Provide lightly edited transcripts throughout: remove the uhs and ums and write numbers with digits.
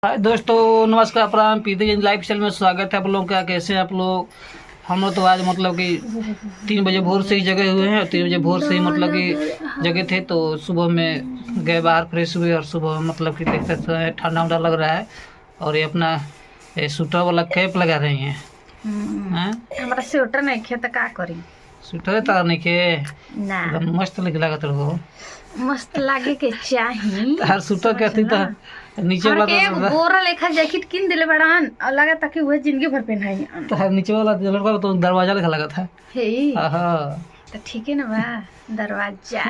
हाय दोस्तों, नमस्कार, प्रणाम। पीते जैन लाइफ स्टाइल में स्वागत है आप लोगों का। कैसे हैं आप लोग? हम लोग तो आज मतलब कि 3 बजे भोर से ही जगे हुए हैं और 3 बजे भोर से ही मतलब कि जगे थे। तो सुबह में गए बाहर, फ्रेश हुए और सुबह मतलब कि देख सकते हैं ठंडा उंडा लग रहा है। और ये अपना स्वेटर वाला कैप लगा रही हैं। हमारा स्वेटर नहीं खे तो का करी। स्वेटर तार नहीं के ना एकदम मस्त लगत रहो। मस्त लागे के चाही। तार स्वेटर कहती तो नीचे वाला एक गोरा लेखा जैकेट किन दिले बड़ान और लगा ताकि वह जिंदगी भर पहनाई। तो नीचे वाला लड़का तो दरवाजा लिखा लगा था। हे हाँ तो ठीक है ना बा दरवाजा।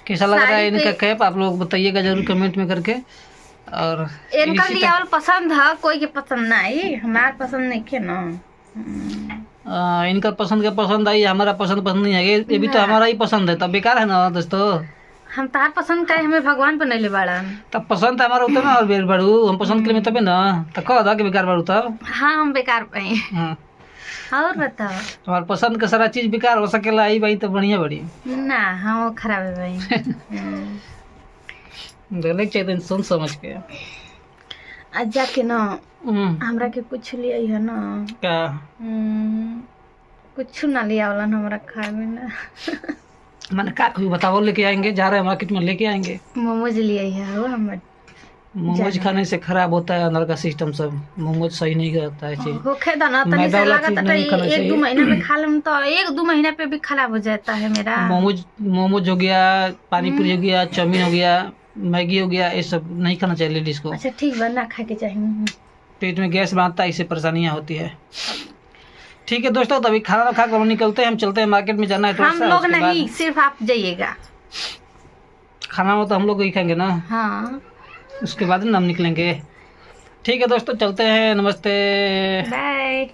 कैसा लग रहा है इनका कैप? आप लोग बताइएगा जरूर कमेंट में करके। और इनका लियावल पसंद है, कोई के पसंद नहीं, हमार पसंद नहीं के ना। इनका पसंद का पसंद आई, हमारा पसंद पसंद नहीं है। ये भी तो हमारा ही पसंद है, तब बेकार है ना दोस्तों। हम तार पसंद का हमें भगवान बनैले बाड़न। तब पसंद हमारा होता ना, और बेर बड़ू हम पसंद के लिए तबे ना तो कह दा कि बेकार बड़ू तब। हाँ हम बेकार पाए। हाँ, और बताओ हमारे पसंद का सारा चीज बेकार हो सकेला। आई भाई तो बढ़िया बड़ी ना, हाँ वो खराब है भाई। देख चाहिए सोच समझ के। आज जाके ना हमरा के कुछ लिया है ना क्या? कुछ ना लिया वाला हमरा खाए में ना। मैंने का कोई बताओ, लेके आएंगे, जा रहे हैं मार्केट में लेके आएंगे। मोमोज लिया है वो हम। मोमोज खाने से खराब होता है अंदर का सिस्टम सब। मोमोज सही नहीं करता है चीज। होखे दा ना तनी मैदा से वाला लगा चीज ता नहीं खाना 1-2 चाहिए। महीना में खा लूं तो 1-2 महीना पे भी खराब हो जाता है मेरा। मोमोज हो गया, पानी पूरी हो गया, चाउमीन हो गया, मैगी हो गया, ये सब नहीं खाना चाहिए लेडीज को। अच्छा ठीक बा, ना खा के चाहिए। पेट में गैस बनता है, इससे परेशानियां होती है। ठीक है दोस्तों, तभी खाना खा कर हम निकलते हैं। हम चलते हैं, मार्केट में जाना है थोड़ा हम सा। लोग उसके नहीं, बाद सिर्फ आप जाइएगा। खाना हो तो हम लोग ही खाएंगे ना। हाँ उसके बाद ना हम निकलेंगे। ठीक है दोस्तों, चलते हैं। नमस्ते। बाय।